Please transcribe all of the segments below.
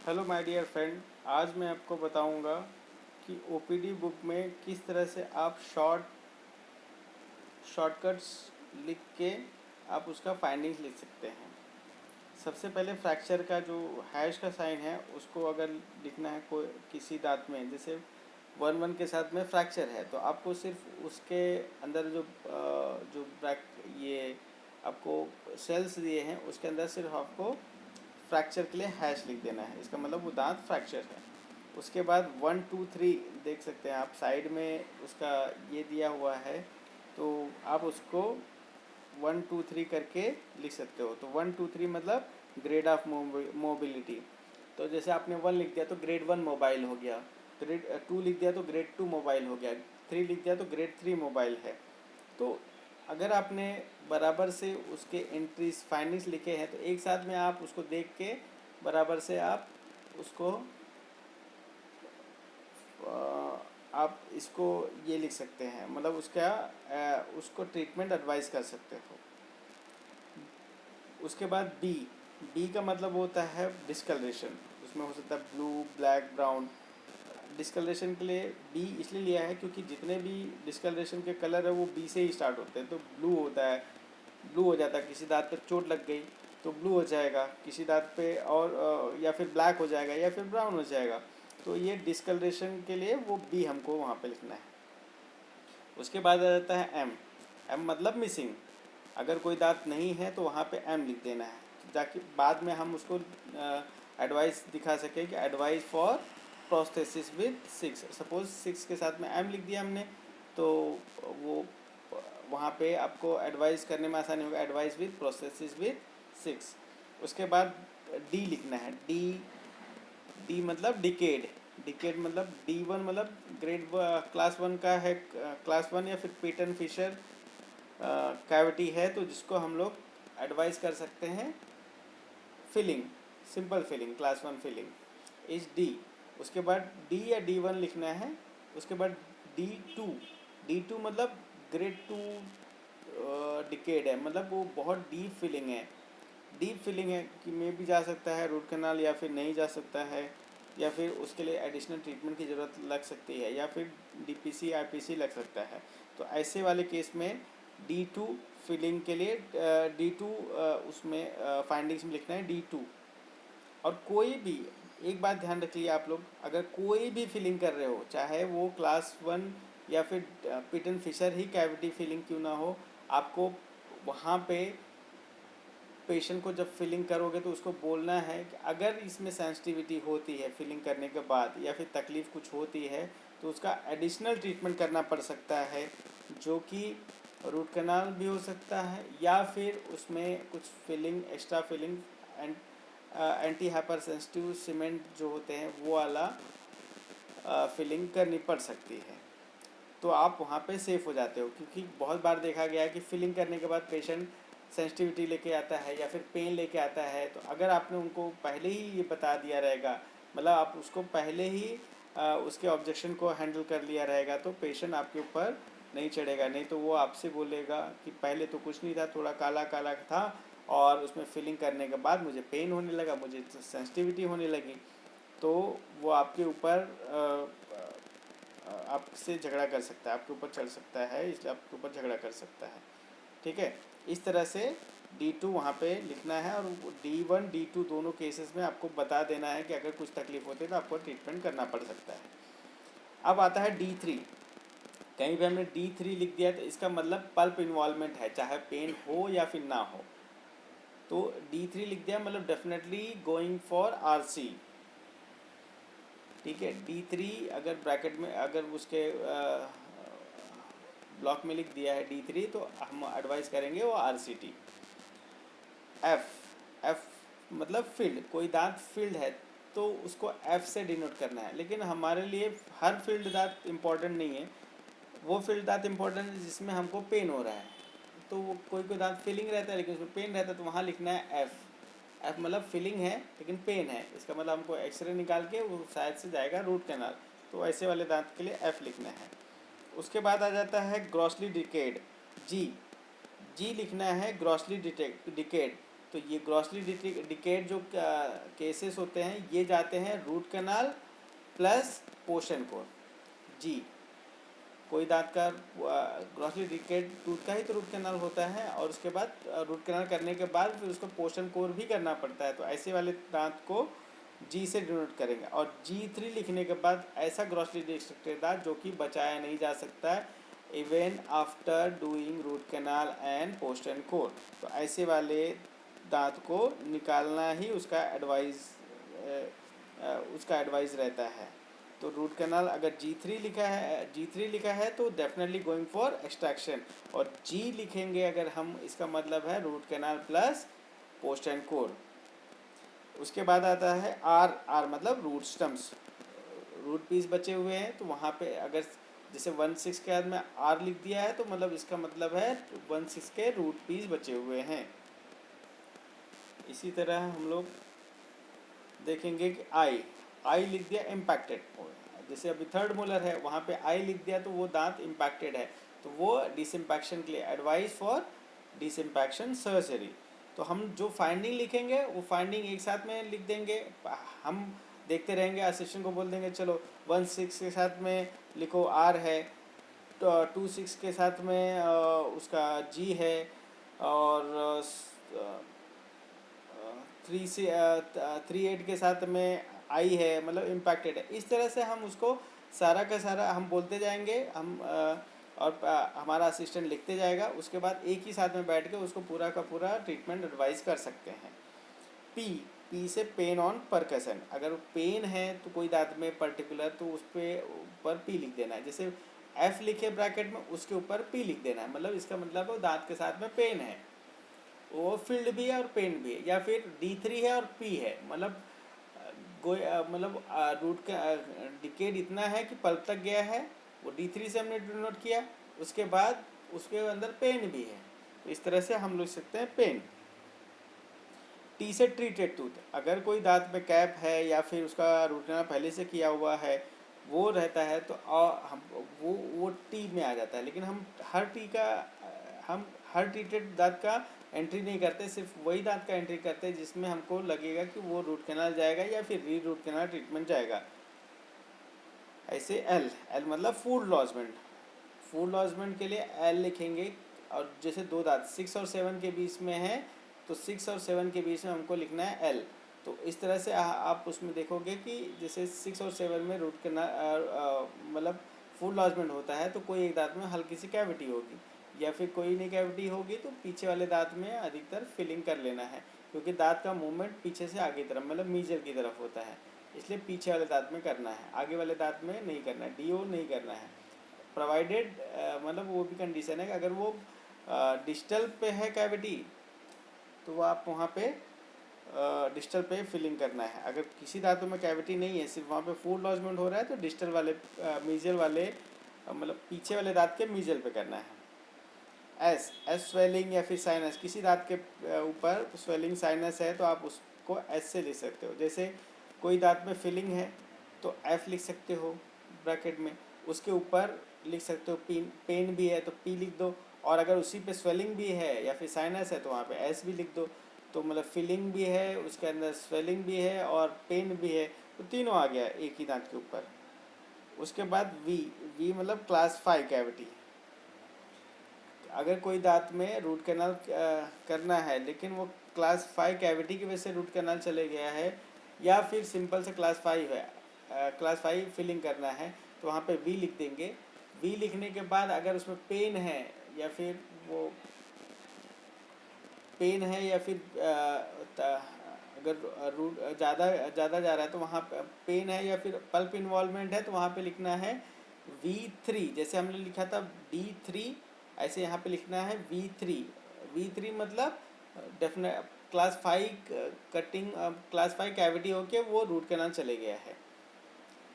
Hello my dear friend. आज मैं आपको बताऊंगा कि ओपीडी बुक में किस तरह से आप शॉर्टकट्स लिख के आप उसका फाइंडिंग्स लिख सकते हैं। सबसे पहले फ्रैक्चर का जो हैश का साइन है उसको अगर लिखना है कोई किसी दांत में, जैसे 1 1 के साथ में फ्रैक्चर है तो आपको सिर्फ उसके अंदर जो ब्रैक ये आपको सेल्स दिए हैं उसके अंदर सिर्फ आपको फ्रैक्चर के लिए हैश लिख देना है। इसका मतलब वो दांत फ्रैक्चर है। उसके बाद 1 2 3 देख सकते हैं आप, साइड में उसका ये दिया हुआ है तो आप उसको 1 2 3 करके लिख सकते हो। तो 1 2 3 मतलब ग्रेड ऑफ मोबिलिटी। तो जैसे आपने 1 लिख दिया तो ग्रेड 1 मोबाइल हो गया, ग्रेड 2 लिख दिया तो ग्रेड 2 मोबाइल हो गया, 3 लिख दिया तो ग्रेड 3 मोबाइल है। तो अगर आपने बराबर से उसके एंट्रीज फाइंडिंग्स लिखे हैं तो एक साथ में आप उसको देख के बराबर से आप उसको आप इसको ये लिख सकते हैं, मतलब उसको ट्रीटमेंट एडवाइस कर सकते हो। उसके बाद बी, बी का मतलब होता है डिस्कलरेशन। उसमें हो सकता है ब्लू, ब्लैक, ब्राउन। डिस्कलरेशन के लिए बी इसलिए लिया है क्योंकि जितने भी डिस्कलरेशन के कलर है वो बी से ही स्टार्ट होते हैं। तो ब्लू होता है, ब्लू हो जाता है, किसी दांत पर चोट लग गई तो ब्लू हो जाएगा किसी दांत पे, और या फिर ब्लैक हो जाएगा या फिर ब्राउन हो जाएगा। तो ये डिस्कलरेशन के लिए वो बी हमको वहाँ पे लिखना है। उसके बाद आ जाता है एम। एम मतलब मिसिंग। अगर कोई दांत नहीं है तो वहाँ पे एम लिख देना है ताकि बाद में हम उसको एडवाइस दिखा सकें कि advice for prosthesis with 6। Suppose 6 के साथ में एम लिख दिया हमने तो वो वहाँ पे आपको एडवाइस करने में आसानी होगा, एडवाइस विद प्रोस्थेसिस विद 6। उसके बाद डी लिखना है। डी, डी मतलब डिकेड। डिकेड मतलब D1 मतलब क्लास 1 का है, क्लास 1 या फिर पेटन फिशर कैविटी है तो जिसको हम लोग एडवाइस कर सकते हैं filling, simple filling, class 1 filling is D. उसके बाद डी या D1 लिखना है। उसके बाद D2। D2 मतलब ग्रेड 2 डिकेड है, मतलब वो बहुत डीप फिलिंग है। डीप फिलिंग है कि में भी जा सकता है रूट कैनाल या फिर नहीं जा सकता है, या फिर उसके लिए एडिशनल ट्रीटमेंट की ज़रूरत लग सकती है, या फिर DPC IPC लग सकता है। तो ऐसे वाले केस में D2 फिलिंग के लिए D2 उसमें फाइंडिंग्स में लिखना है D2। और कोई भी एक बात ध्यान रखिए आप लोग, अगर कोई भी फिलिंग कर रहे हो चाहे वो क्लास 1 या फिर पिटन फिशर ही कैविटी फिलिंग क्यों ना हो, आपको वहाँ पे पेशेंट को जब फिलिंग करोगे तो उसको बोलना है कि अगर इसमें सेंसिटिविटी होती है फिलिंग करने के बाद या फिर तकलीफ़ कुछ होती है तो उसका एडिशनल ट्रीटमेंट करना पड़ सकता है, जो कि रूट कैनाल भी हो सकता है या फिर उसमें कुछ filling, extra filling and anti hypersensitive cement जो होते हैं वो वाला फिलिंग करनी पड़ सकती है। तो आप वहाँ पे सेफ़ हो जाते हो, क्योंकि बहुत बार देखा गया है कि फिलिंग करने के बाद पेशेंट सेंसिटिविटी लेके आता है या फिर पेन लेके आता है। तो अगर आपने उनको पहले ही ये बता दिया रहेगा, मतलब आप उसको पहले ही उसके ऑब्जेक्शन को हैंडल कर लिया रहेगा, तो पेशेंट आपके ऊपर नहीं चढ़ेगा। नहीं तो वो आपसे बोलेगा कि पहले तो कुछ नहीं था, थोड़ा काला काला था और उसमें फिलिंग करने के बाद मुझे पेन होने लगा, मुझे सेंसिटिविटी होने लगी। तो वो आपके ऊपर आपसे झगड़ा कर सकता है, आपके ऊपर चढ़ सकता है, इसलिए आपके ऊपर झगड़ा कर सकता है। ठीक है, इस तरह से D2 वहाँ पे लिखना है, और D1 D2 दोनों केसेस में आपको बता देना है कि अगर कुछ तकलीफ होती है तो आपको ट्रीटमेंट करना पड़ सकता है। अब आता है D3। कहीं भी हमने D3 लिख दिया तो इसका मतलब पल्प इन्वॉल्वमेंट है, चाहे पेन हो या फिर ना हो। तो D3 लिख दिया मतलब डेफिनेटली गोइंग फॉर RC। ठीक है, D3 अगर ब्रैकेट में अगर उसके ब्लॉक में लिख दिया है D3 तो हम एडवाइस करेंगे वो RCT। एफ, एफ मतलब फील्ड, कोई दांत फील्ड है तो उसको एफ से डिनोट करना है। लेकिन हमारे लिए हर फील्ड दांत इम्पॉर्टेंट नहीं है, वो फील्ड दांत इम्पॉर्टेंट है जिसमें हमको पेन हो रहा है। तो वो कोई दांत फीलिंग रहता है लेकिन उसमें पेन रहता है तो वहाँ लिखना है एफ। एफ मतलब फीलिंग है लेकिन पेन है, इसका मतलब हमको एक्सरे निकाल के वो शायद से जाएगा रूट कैनाल, तो ऐसे वाले दांत के लिए एफ लिखना है। उसके बाद आ जाता है ग्रॉसली डिकेड, जी। जी लिखना है ग्रॉसली डिकेड। तो ये ग्रॉसली डिकेड जो केसेस होते हैं ये जाते हैं root canal plus portion core. जी, कोई दांत का ग्रॉसली डिकेड टूथ का ही तो रूट कैनाल होता है, और उसके बाद रूट कैनाल करने के बाद फिर उसको पोर्शन कोर भी करना पड़ता है, तो ऐसे वाले दांत को जी से डिनोट करेंगे। और G3 लिखने के बाद ऐसा ग्रॉसली डिस्ट्रक्टेड दांत जो कि बचाया नहीं जा सकता है even after doing root canal and post and core, तो ऐसे वाले दांत को निकालना ही उसका एडवाइस रहता है। तो रूट कैनाल अगर G3 लिखा है तो डेफिनेटली गोइंग फॉर एक्सट्रैक्शन, और G लिखेंगे अगर हम, इसका मतलब है root canal plus post and core. उसके बाद आता है आर मतलब रूट स्टम्प्स, रूट पीस बचे हुए हैं, तो वहाँ पे अगर जैसे 1/6 के बाद में आर लिख दिया है तो मतलब इसका मतलब है 1/6 के रूट पीस बचे हुए हैं। इसी तरह हम लोग देखेंगे कि आई लिख दिया इम्पैक्टेड, जैसे अभी थर्ड मोलर है वहाँ पे आई लिख दिया तो वो दांत इम्पैक्टेड है, तो वो डिसइम्पैक्शन के लिए एडवाइस फॉर डिसइम्पैक्शन सर्जरी। तो हम जो फाइंडिंग लिखेंगे वो फाइंडिंग एक साथ में लिख देंगे, हम देखते रहेंगे, असिस्टेंट को बोल देंगे चलो 1/6 के साथ में लिखो आर है, 2/6 के साथ में उसका जी है, और 3/8 के साथ में आई है, मतलब इम्पैक्टेड है। इस तरह से हम उसको सारा का सारा हम बोलते जाएंगे, और हमारा असिस्टेंट लिखते जाएगा, उसके बाद एक ही साथ में बैठ के उसको पूरा का पूरा ट्रीटमेंट एडवाइस कर सकते हैं। पी से पेन ऑन परकसन, अगर पेन है तो कोई दांत में पर्टिकुलर तो उस पर ऊपर पी लिख देना है, जैसे एफ लिखे ब्रैकेट में उसके ऊपर पी लिख देना है, मतलब इसका मतलब वो दांत के साथ में पेन है, वो फील्ड भी है और पेन भी है। या फिर D3 है और पी है, मतलब मतलब रूट का डिकेड इतना है कि पल्प तक गया है, वो D3 से हमने डिनोट किया, उसके बाद उसके अंदर पेन भी है, तो इस तरह से हम लिख सकते हैं पेन। टी से ट्रीटेड टूथ, अगर कोई दांत में कैप है या फिर उसका रूट कैनाल पहले से किया हुआ है वो रहता है तो हम वो टी में आ जाता है, लेकिन हम हर ट्रीटेड दांत का एंट्री नहीं करते, सिर्फ वही दांत का एंट्री करते हैं जिसमें हमको लगेगा कि वो रूट कैनाल जाएगा या फिर री रूट कैनाल ट्रीटमेंट जाएगा। ऐसे एल मतलब फूड लॉजमेंट के लिए एल लिखेंगे, और जैसे दो दांत 6 और 7 के बीच में है तो 6 और 7 के बीच में हमको लिखना है एल। तो इस तरह से आप उसमें देखोगे कि जैसे 6 और 7 में रूट कैनाल मतलब फूड लॉजमेंट होता है तो कोई एक दांत में हल्की सी कैविटी होगी, या फिर कोई नहीं कैविटी होगी तो पीछे वाले दांत में अधिकतर फिलिंग कर लेना है, क्योंकि दांत का मूवमेंट पीछे से आगे की तरफ मतलब मीजर की तरफ होता है, इसलिए पीछे वाले दांत में करना है, आगे वाले दांत में नहीं करना है, डीओ नहीं करना है। प्रोवाइडेड मतलब वो भी कंडीशन है कि अगर वो डिस्टल पे है कैविटी तो वो आप वहाँ पे डिस्टल पे फिलिंग करना है। अगर किसी दांतों में कैविटी नहीं है, सिर्फ वहाँ पे फूड लॉजमेंट हो रहा है तो डिस्टल वाले मीजल वाले मतलब पीछे वाले दांत के मीजल पे करना है। एस स्वेलिंग या फिर साइनस, किसी दांत के ऊपर स्वेलिंग साइनस है तो आप उसको एस से लिख सकते हो, जैसे कोई दांत में फिलिंग है तो एफ लिख सकते हो ब्रैकेट में, उसके ऊपर लिख सकते हो पेन भी है तो पी लिख दो, और अगर उसी पे स्वेलिंग भी है या फिर साइनस है तो वहाँ पे एस भी लिख दो, तो मतलब फिलिंग भी है उसके अंदर स्वेलिंग भी है और पेन भी है, तो तीनों आ गया एक ही दांत के ऊपर। उसके बाद वी मतलब क्लास 5 कैविटी, अगर कोई दांत में रूट कैनाल करना है लेकिन वो क्लास 5 कैविटी की वजह से रूट कैनाल चले गया है, या फिर सिंपल से क्लास 5 है, क्लास 5 फिलिंग करना है, तो वहाँ पे वी लिख देंगे। वी लिखने के बाद अगर उसमें पेन है या फिर वो पेन है या फिर अगर रूट ज़्यादा जा रहा है तो वहाँ पेन है या फिर पल्प इन्वॉल्वमेंट है तो वहाँ पे लिखना है V3, जैसे हमने लिखा था D3 ऐसे यहाँ पे लिखना है V3 मतलब definite class 5 cutting class 5 cavity होके वो रूट कैनाल चले गया है,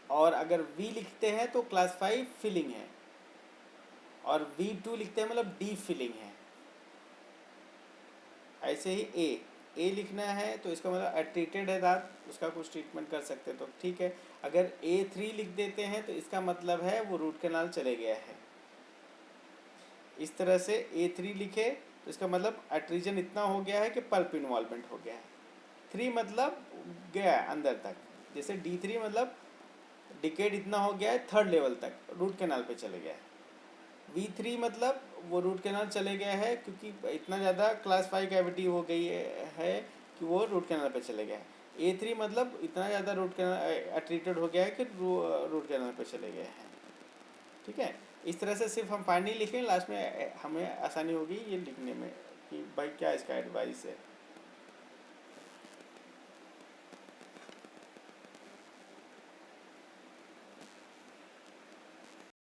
और अगर V लिखते हैं तो क्लास 5 फिलिंग है, और V2 लिखते हैं मतलब डी फिलिंग है। ऐसे ही ए लिखना है तो इसका मतलब ट्रीटेड है दांत, उसका कुछ ट्रीटमेंट कर सकते हैं तो ठीक है। अगर A3 लिख देते हैं तो इसका मतलब है वो रूट कैनाल चले गया है। इस तरह से A3 लिखे तो इसका मतलब एट्रीजन इतना हो गया है कि पल्प इन्वॉल्वमेंट हो गया है। 3 मतलब गया है अंदर तक, जैसे D3 मतलब डिकेड इतना हो गया है थर्ड लेवल तक, रूट कैनाल पे चले गया है। V3 मतलब वो रूट कैनाल चले गया है क्योंकि इतना ज़्यादा क्लास 5 कैविटी हो गई है कि वो रूट कैनाल पे चले गया है। A3 मतलब इतना ज़्यादा रूट कैनाल ट्रीटेड हो गया है कि रूट कैनाल पे चले गए हैं। ठीक है, इस तरह से सिर्फ हम फाइनली लिखें, लास्ट में हमें आसानी होगी ये लिखने में कि भाई क्या इसका एडवाइस है।